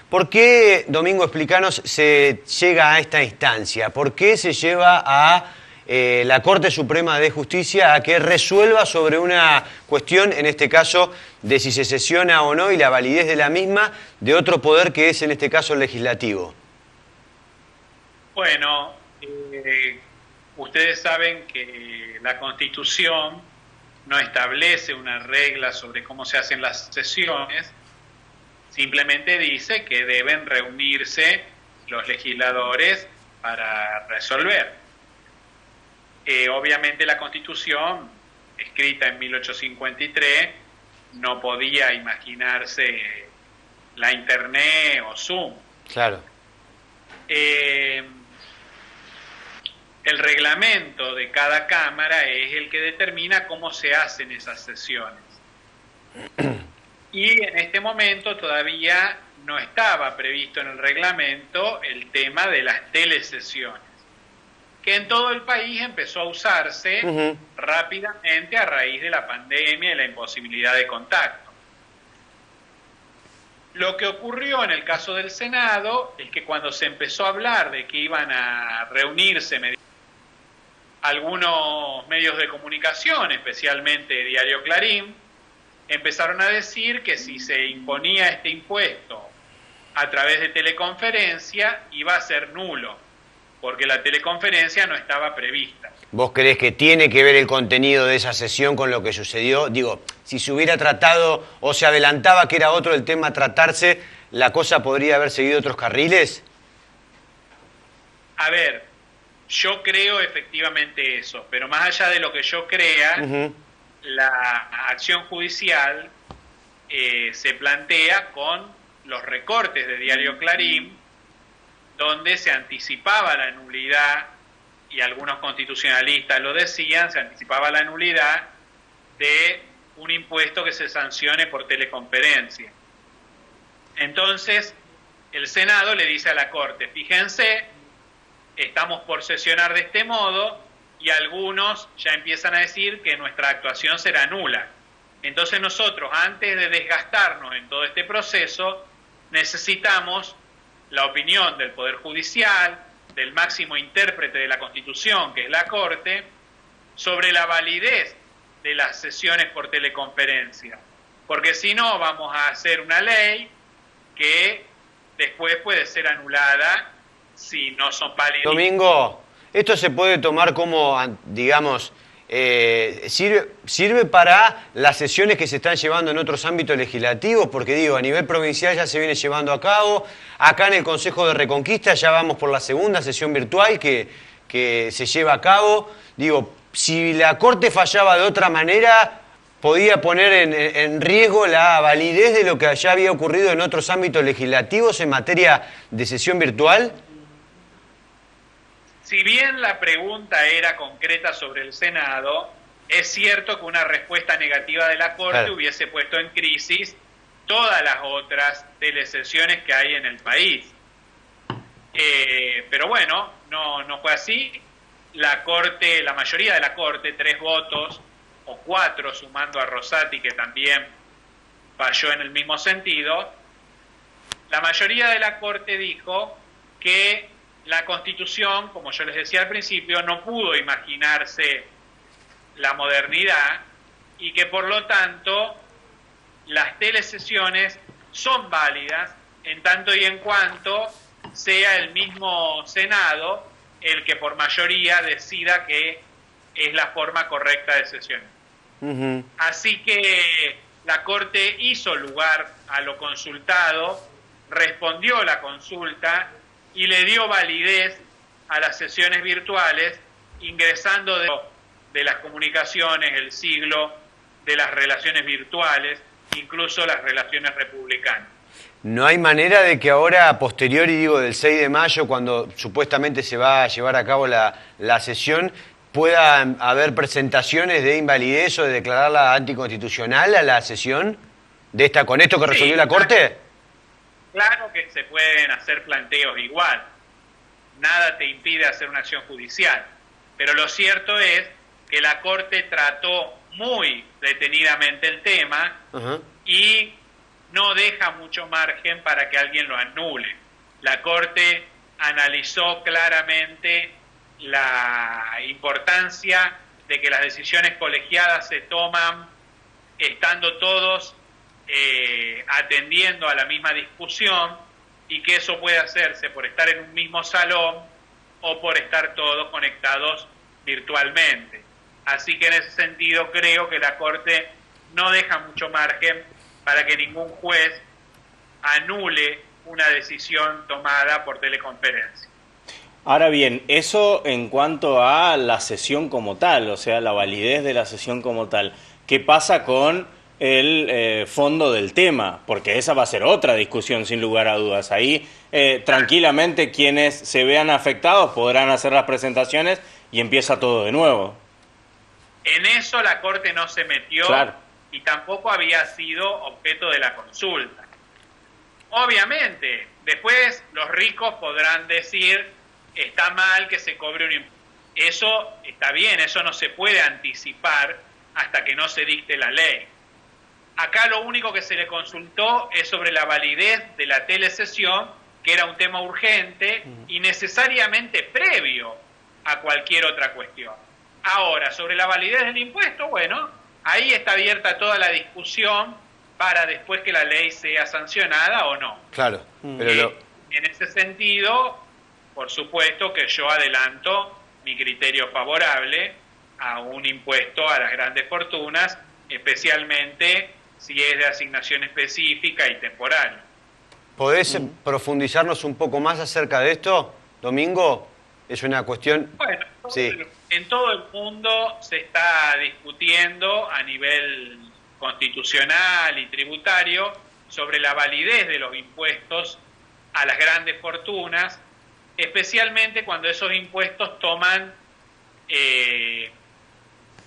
¿Por qué, Domingo, explícanos, se llega a esta instancia? ¿Por qué se lleva a la Corte Suprema de Justicia a que resuelva sobre una cuestión, en este caso, de si se sesiona o no y la validez de la misma de otro poder que es, en este caso, el legislativo? Bueno, ustedes saben que la Constitución no establece una regla sobre cómo se hacen las sesiones, simplemente dice que deben reunirse los legisladores para resolver. Obviamente la Constitución, escrita en 1853, no podía imaginarse la Internet o Zoom. Claro. El reglamento de cada Cámara es el que determina cómo se hacen esas sesiones. Y en este momento todavía no estaba previsto en el reglamento el tema de las telesesiones, que en todo el país empezó a usarse rápidamente a raíz de la pandemia y la imposibilidad de contacto. Lo que ocurrió en el caso del Senado es que cuando se empezó a hablar de que iban a reunirse algunos medios de comunicación, especialmente Diario Clarín, empezaron a decir que si se imponía este impuesto a través de teleconferencia iba a ser nulo, porque la teleconferencia no estaba prevista. ¿Vos creés que tiene que ver el contenido de esa sesión con lo que sucedió? Digo, si se hubiera tratado o se adelantaba que era otro el tema a tratarse, ¿la cosa podría haber seguido otros carriles? A ver, yo creo efectivamente eso, pero más allá de lo que yo crea, la acción judicial se plantea con los recortes de Diario Clarín, donde se anticipaba la nulidad, y algunos constitucionalistas lo decían, se anticipaba la nulidad de un impuesto que se sancione por teleconferencia. Entonces, el Senado le dice a la Corte, fíjense, estamos por sesionar de este modo, y algunos ya empiezan a decir que nuestra actuación será nula. Entonces nosotros, antes de desgastarnos en todo este proceso, necesitamos la opinión del Poder Judicial, del máximo intérprete de la Constitución, que es la Corte, sobre la validez de las sesiones por teleconferencia. Porque si no, vamos a hacer una ley que después puede ser anulada si no son válidas. Domingo, esto se puede tomar como, digamos, sirve para las sesiones que se están llevando en otros ámbitos legislativos, porque digo, a nivel provincial ya se viene llevando a cabo, acá en el Consejo de Reconquista ya vamos por la segunda sesión virtual que se lleva a cabo. Digo, si la Corte fallaba de otra manera, podía poner en riesgo la validez de lo que ya había ocurrido en otros ámbitos legislativos en materia de sesión virtual. Si bien la pregunta era concreta sobre el Senado, es cierto que una respuesta negativa de la Corte hubiese puesto en crisis todas las otras telesesiones que hay en el país. Pero bueno, no fue así. La Corte, la mayoría de la Corte, 3 votos o 4 sumando a Rosati, que también falló en el mismo sentido, la mayoría de la Corte dijo que la Constitución, como yo les decía al principio, no pudo imaginarse la modernidad y que por lo tanto las telesesiones son válidas en tanto y en cuanto sea el mismo Senado el que por mayoría decida que es la forma correcta de sesión. Así que la Corte hizo lugar a lo consultado, respondió la consulta y le dio validez a las sesiones virtuales, ingresando de las comunicaciones, el siglo de las relaciones virtuales, incluso las relaciones republicanas. ¿No hay manera de que ahora, a posteriori, digo, del 6 de mayo, cuando supuestamente se va a llevar a cabo la sesión, pueda haber presentaciones de invalidez o de declararla anticonstitucional a la sesión con esto que resolvió la Corte? Claro que se pueden hacer planteos igual, nada te impide hacer una acción judicial, pero lo cierto es que la Corte trató muy detenidamente el tema y no deja mucho margen para que alguien lo anule. La Corte analizó claramente la importancia de que las decisiones colegiadas se toman estando todos atendiendo a la misma discusión, y que eso puede hacerse por estar en un mismo salón o por estar todos conectados virtualmente. Así que en ese sentido creo que la Corte no deja mucho margen para que ningún juez anule una decisión tomada por teleconferencia. Ahora bien, eso en cuanto a la sesión como tal, o sea, la validez de la sesión como tal. ¿Qué pasa con el fondo del tema? Porque esa va a ser otra discusión, sin lugar a dudas. Ahí, tranquilamente, quienes se vean afectados podrán hacer las presentaciones y empieza todo de nuevo. En eso la Corte no se metió, claro, y tampoco había sido objeto de la consulta. Obviamente, después los ricos podrán decir, está mal que se cobre un impuesto. Eso está bien, eso no se puede anticipar hasta que no se dicte la ley. Acá lo único que se le consultó es sobre la validez de la telesesión, que era un tema urgente y necesariamente previo a cualquier otra cuestión. Ahora, sobre la validez del impuesto, bueno, ahí está abierta toda la discusión para después que la ley sea sancionada o no. Claro, pero en ese sentido, por supuesto que yo adelanto mi criterio favorable a un impuesto a las grandes fortunas, especialmente si es de asignación específica y temporal. ¿Podés profundizarnos un poco más acerca de esto, Domingo? Es una cuestión... Bueno, sí, en todo el mundo se está discutiendo a nivel constitucional y tributario sobre la validez de los impuestos a las grandes fortunas, especialmente cuando esos impuestos toman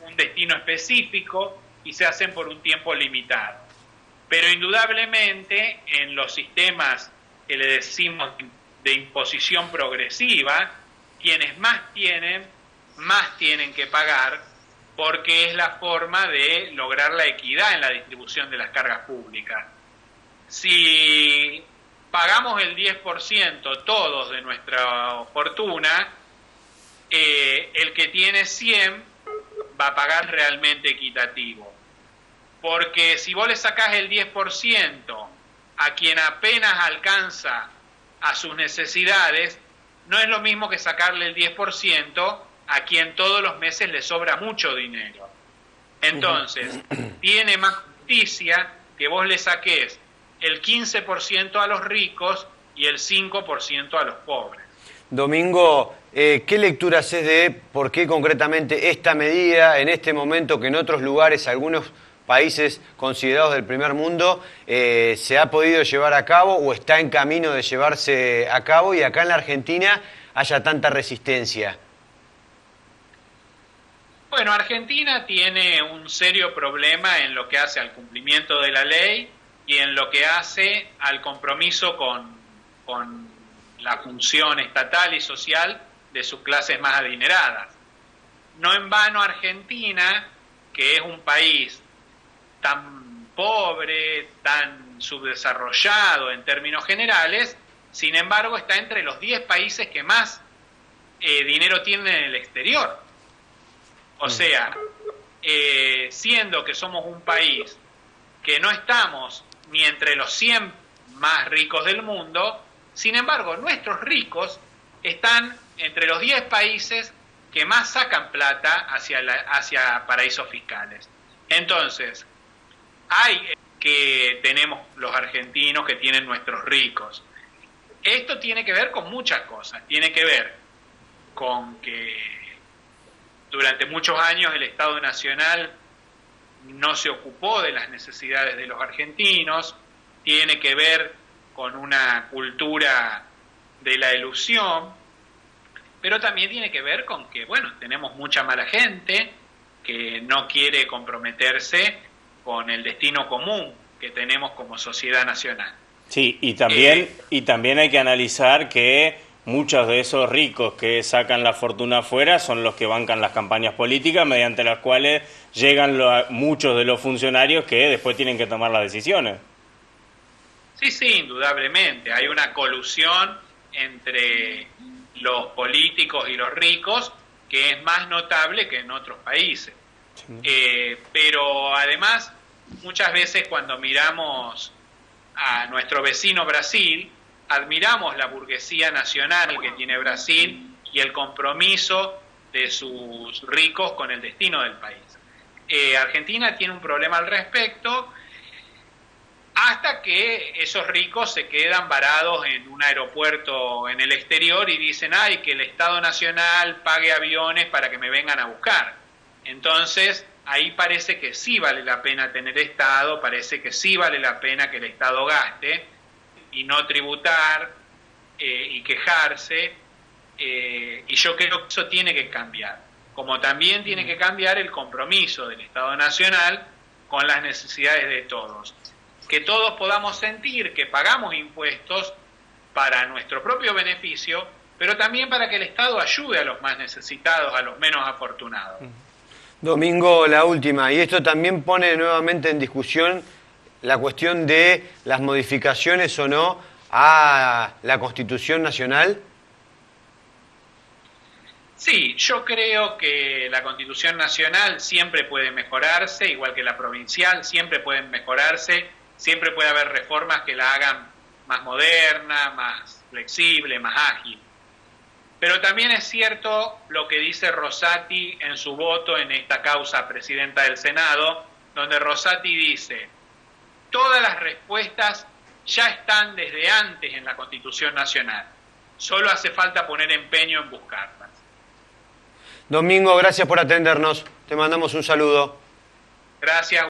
un destino específico y se hacen por un tiempo limitado. Pero indudablemente en los sistemas que le decimos de imposición progresiva, quienes más tienen que pagar, porque es la forma de lograr la equidad en la distribución de las cargas públicas. Si pagamos el 10% todos de nuestra fortuna, el que tiene 100 va a pagar realmente equitativo. Porque si vos le sacás el 10% a quien apenas alcanza a sus necesidades, no es lo mismo que sacarle el 10% a quien todos los meses le sobra mucho dinero. Entonces, tiene más justicia que vos le saques el 15% a los ricos y el 5% a los pobres. Domingo, ¿qué lectura haces de por qué concretamente esta medida en este momento que en otros lugares, algunos países considerados del primer mundo, se ha podido llevar a cabo o está en camino de llevarse a cabo y acá en la Argentina haya tanta resistencia? Bueno, Argentina tiene un serio problema en lo que hace al cumplimiento de la ley y en lo que hace al compromiso con la función estatal y social de sus clases más adineradas. No en vano Argentina, que es un país tan pobre, tan subdesarrollado en términos generales, sin embargo está entre los 10 países que más dinero tienen en el exterior. O sea, siendo que somos un país que no estamos ni entre los 100 más ricos del mundo, sin embargo nuestros ricos están entre los 10 países que más sacan plata hacia paraísos fiscales. Entonces, hay que tenemos los argentinos que tienen nuestros ricos. Esto tiene que ver con muchas cosas. Tiene que ver con que durante muchos años el Estado Nacional no se ocupó de las necesidades de los argentinos. Tiene que ver con una cultura de la elusión, pero también tiene que ver con que, bueno, tenemos mucha mala gente que no quiere comprometerse con el destino común que tenemos como sociedad nacional. Sí, y también hay que analizar que muchos de esos ricos que sacan la fortuna afuera son los que bancan las campañas políticas mediante las cuales llegan muchos de los funcionarios que después tienen que tomar las decisiones. Sí, indudablemente. Hay una colusión entre los políticos y los ricos que es más notable que en otros países. Pero además, muchas veces cuando miramos a nuestro vecino Brasil, admiramos la burguesía nacional que tiene Brasil y el compromiso de sus ricos con el destino del país. Argentina tiene un problema al respecto, hasta que esos ricos se quedan varados en un aeropuerto en el exterior y dicen, ay, que el Estado Nacional pague aviones para que me vengan a buscar. Entonces, ahí parece que sí vale la pena tener Estado, parece que sí vale la pena que el Estado gaste y no tributar y quejarse, y yo creo que eso tiene que cambiar. Como también tiene que cambiar el compromiso del Estado Nacional con las necesidades de todos. Que todos podamos sentir que pagamos impuestos para nuestro propio beneficio, pero también para que el Estado ayude a los más necesitados, a los menos afortunados. Domingo, la última, y esto también pone nuevamente en discusión la cuestión de las modificaciones o no a la Constitución Nacional. Sí, yo creo que la Constitución Nacional siempre puede mejorarse, igual que la provincial, siempre pueden mejorarse, siempre puede haber reformas que la hagan más moderna, más flexible, más ágil. Pero también es cierto lo que dice Rosati en su voto en esta causa presidenta del Senado, donde Rosati dice, todas las respuestas ya están desde antes en la Constitución Nacional, solo hace falta poner empeño en buscarlas. Domingo, gracias por atendernos, te mandamos un saludo. Gracias.